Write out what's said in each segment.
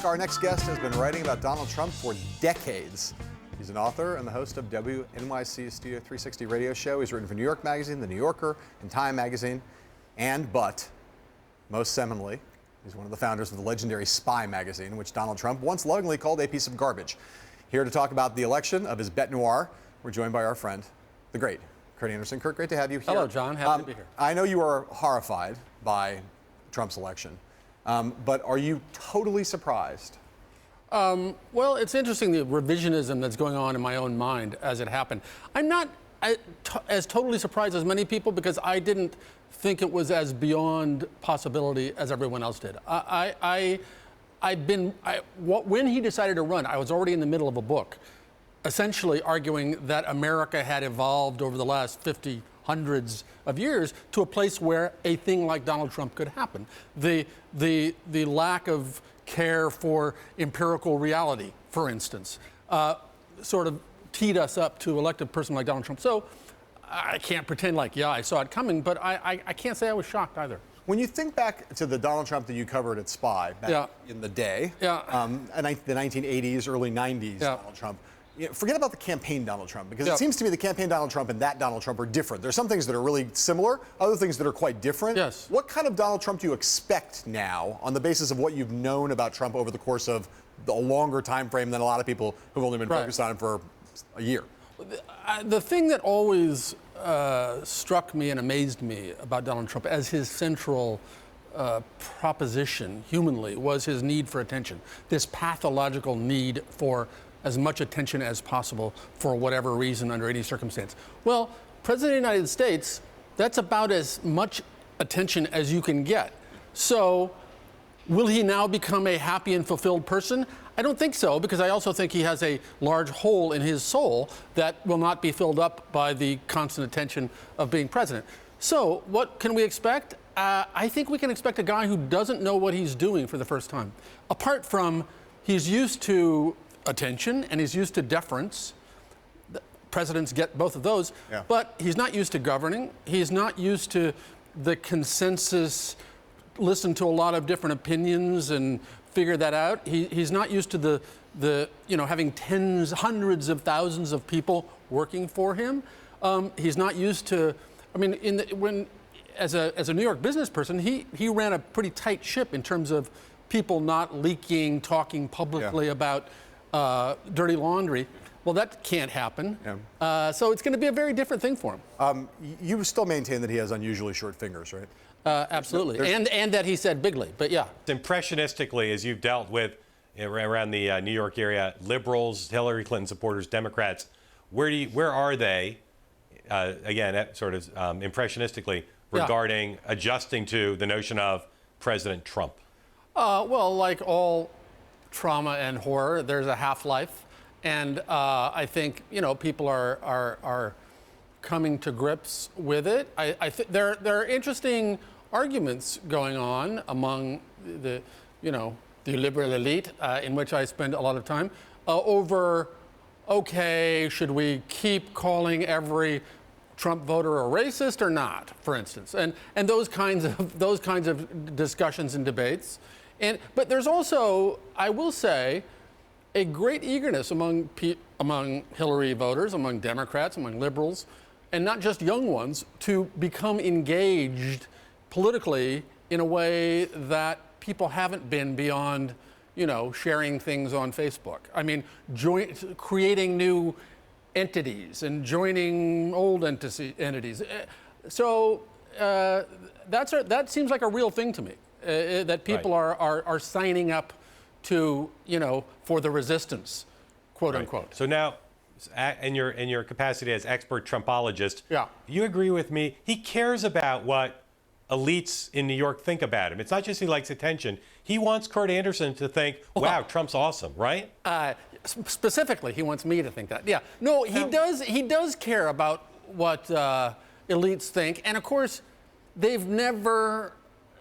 Our next guest has been writing about Donald Trump for decades. He's an author and the host of WNYC Studio 360 radio show. He's written for New York Magazine, The New Yorker, and Time Magazine. But most seminally, he's one of the founders of the legendary Spy magazine, which Donald Trump once lovingly called a piece of garbage. Here to talk about the election of his bête noire, we're joined by our friend, the great Kurt Andersen. Kurt, great to have you here. Hello, John. Happy to be here. I know you are horrified by Trump's election, but are you totally surprised? Well, it's interesting, the revisionism that's going on in my own mind as it happened. I'm not as totally surprised as many people because I didn't think it was as beyond possibility as everyone else did. When he decided to run, I was already in the middle of a book, essentially arguing that America had evolved over the last hundreds of years to a place where a thing like Donald Trump could happen. The lack of care for empirical reality, for instance, sort of teed us up to elect a person like Donald Trump. So I can't pretend like, yeah, I saw it coming, but I can't say I was shocked either. When you think back to the Donald Trump that you covered at Spy back in the day, the 1980s, early 90s Donald Trump, forget about the campaign Donald Trump, because it seems to me the campaign Donald Trump and that Donald Trump are different. There's some things that are really similar, other things that are quite different. Yes. What kind of Donald Trump do you expect now on the basis of what you've known about Trump over the course of a longer time frame than a lot of people who've only been focused on him for a year? The thing that always struck me and amazed me about Donald Trump as his central proposition humanly was his need for attention, this pathological need for as much attention as possible for whatever reason under any circumstance. Well, President of the United States, that's about as much attention as you can get. So will he now become a happy and fulfilled person? I don't think so, because I also think he has a large hole in his soul that will not be filled up by the constant attention of being president. So what can we expect? I think we can expect a guy who doesn't know what he's doing for the first time. Apart from he's used to attention and he's used to deference. Presidents get both of those, but he's not used to governing. He's not used to the consensus, listen to a lot of different opinions and figure that out. He's not used to the having hundreds of thousands of people working for him. He's not used to, as a New York business person, he ran a pretty tight ship in terms of people not leaking, talking publicly about dirty laundry. Well, that can't happen. So it's going to be a very different thing for him. You still maintain that he has unusually short fingers, right? Absolutely. And that he said bigly, but yeah. Impressionistically, as you've dealt with around the New York area, liberals, Hillary Clinton supporters, Democrats, where are they, again, sort of impressionistically, regarding adjusting to the notion of President Trump? Well, like all trauma and horror, there's a half-life, and I think people are coming to grips with it. I think there are interesting arguments going on among the liberal elite, in which I spend a lot of time, over should we keep calling every Trump voter a racist or not, for instance, and those kinds of discussions and debates. But there's also, I will say, a great eagerness among Hillary voters, among Democrats, among liberals, and not just young ones, to become engaged politically in a way that people haven't been beyond, sharing things on Facebook. I mean, creating new entities and joining old entities. So that seems like a real thing to me. That people are signing up to, for the resistance, quote unquote. So now, in your capacity as expert Trumpologist, you agree with me? He cares about what elites in New York think about him. It's not just he likes attention. He wants Kurt Andersen to think, wow, Trump's awesome, right? Specifically, he wants me to think that. Yeah. No, he does care about what elites think. And of course, they've never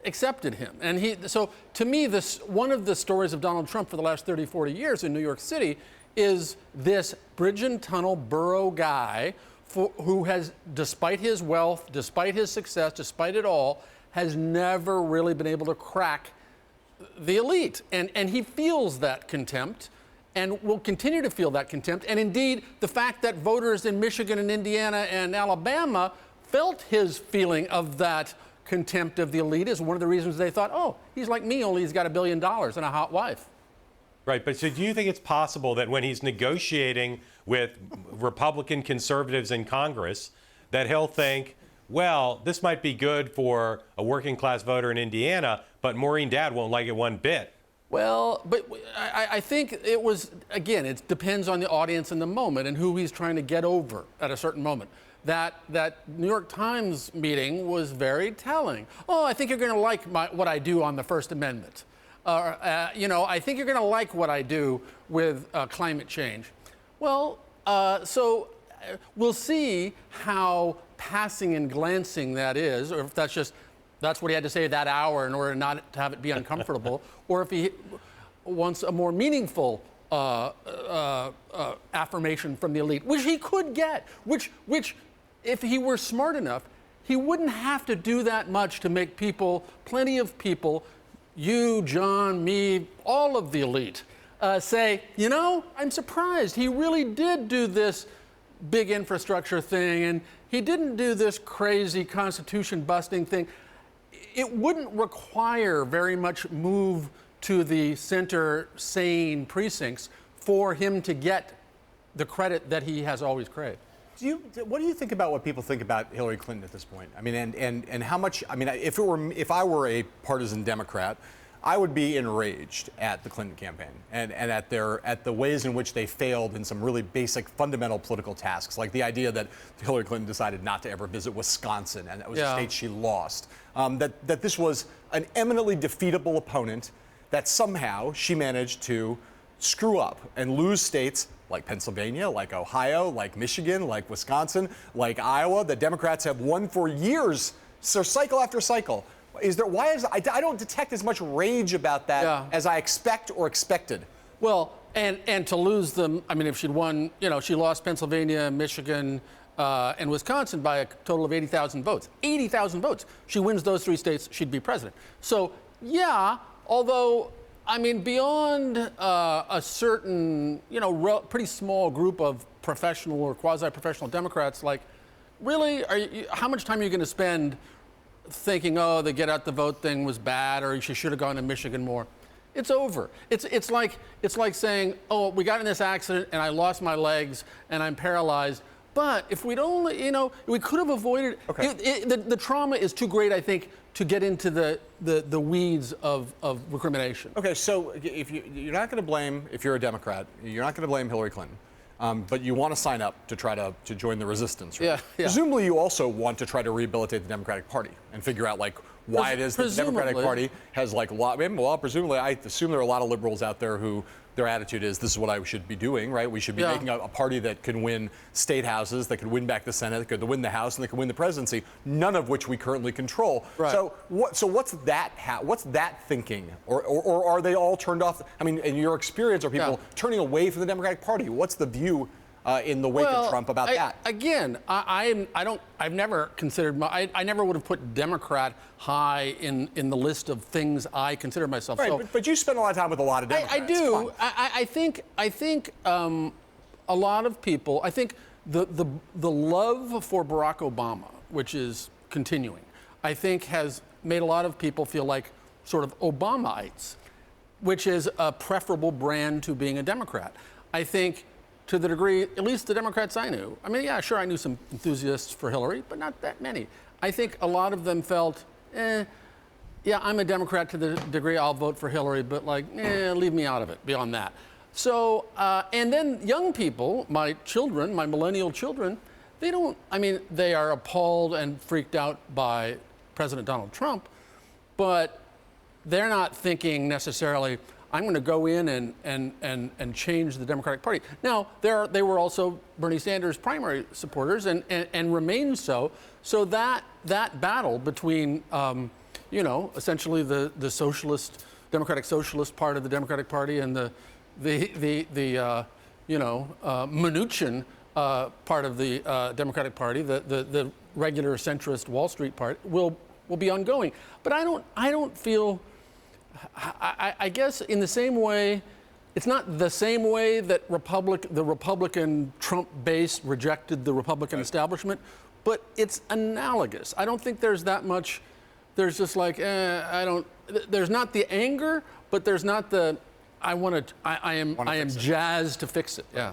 accepted him. And so to me, one of the stories of Donald Trump for the last 30, 40 years in New York City is this bridge and tunnel borough guy who has, despite his wealth, despite his success, despite it all, has never really been able to crack the elite. And he feels that contempt and will continue to feel that contempt. And indeed, the fact that voters in Michigan and Indiana and Alabama felt his feeling of that contempt of the elite is one of the reasons they thought, oh, he's like me, only he's got $1 billion and a hot wife. Right, but so do you think it's possible that when he's negotiating with Republican conservatives in Congress, that he'll think, well, this might be good for a working class voter in Indiana, but Maureen Dowd won't like it one bit? Well, but I think it was, again, it depends on the audience and the moment and who he's trying to get over at a certain moment. That New York Times meeting was very telling. Oh, I think you're going to like what I do on the First Amendment. I think you're going to like what I do with climate change. Well, so we'll see how passing and glancing that is, or if that's what he had to say that hour in order not to have it be uncomfortable, or if he wants a more meaningful affirmation from the elite, which he could get, which if he were smart enough, he wouldn't have to do that much to make plenty of people, you, John, me, all of the elite, say, I'm surprised. He really did do this big infrastructure thing, and he didn't do this crazy Constitution-busting thing. It wouldn't require very much move to the center sane precincts for him to get the credit that he has always craved. What do you think about what people think about Hillary Clinton at this point? I mean, and how much? I mean, if I were a partisan Democrat, I would be enraged at the Clinton campaign and at the ways in which they failed in some really basic, fundamental political tasks, like the idea that Hillary Clinton decided not to ever visit Wisconsin, and that was a state she lost. That this was an eminently defeatable opponent, that somehow she managed to screw up and lose states like Pennsylvania, like Ohio, like Michigan, like Wisconsin, like Iowa, that Democrats have won for years, so cycle after cycle. I don't detect as much rage about that as I expect or expected. Well, and to lose them, I mean, if she'd won, she lost Pennsylvania, Michigan, and Wisconsin by a total of 80,000 votes. 80,000 votes. She wins those three states, she'd be president. So, although, I mean, beyond a certain, pretty small group of professional or quasi-professional Democrats, like, really, how much time are you going to spend thinking, the get out the vote thing was bad, or she should have gone to Michigan more? It's over. It's like saying, we got in this accident and I lost my legs and I'm paralyzed. But if we'd only, we could have avoided. Okay. The trauma is too great, I think, to get into the weeds of recrimination. Okay, so if you're not going to blame, if you're a Democrat, you're not going to blame Hillary Clinton. But you want to sign up to try to join the resistance, right? Yeah. Presumably you also want to try to rehabilitate the Democratic Party and figure out why it is that the Democratic Party has presumably I assume there are a lot of liberals out there who their attitude is this is what I should be doing, right? We should be making a party that can win state houses, that could win back the Senate, that could win the House, and that could win the presidency, none of which we currently control. Right. So what's that thinking? Or are they all turned off? I mean, in your experience, are people turning away from the Democratic Party? What's the view in the wake of Trump about that? Again, I've never considered, I never would have put Democrat high in the list of things I consider myself. Right, so, but you spend a lot of time with a lot of Democrats. I do. I think a lot of people, I think the love for Barack Obama, which is continuing, I think has made a lot of people feel like sort of Obamaites, which is a preferable brand to being a Democrat. I think to the degree, at least the Democrats I knew, I mean, yeah, sure, I knew some enthusiasts for Hillary, but not that many. I think a lot of them felt, I'm a Democrat to the degree I'll vote for Hillary, but leave me out of it beyond that. So, and then young people, my children, my millennial children, they are appalled and freaked out by President Donald Trump, but they're not thinking necessarily, I'm going to go in and change the Democratic Party. Now, they were also Bernie Sanders' primary supporters and remain so. So that battle between, essentially the Democratic Socialist part of the Democratic Party and the Mnuchin part of the Democratic Party, the regular centrist Wall Street part, will be ongoing. But I don't feel. I guess in the same way, it's not the same way that the Republican Trump base rejected the Republican establishment, but it's analogous. I don't think there's that much. There's just like there's not the anger, but there's not the I am jazzed to fix it. Yeah.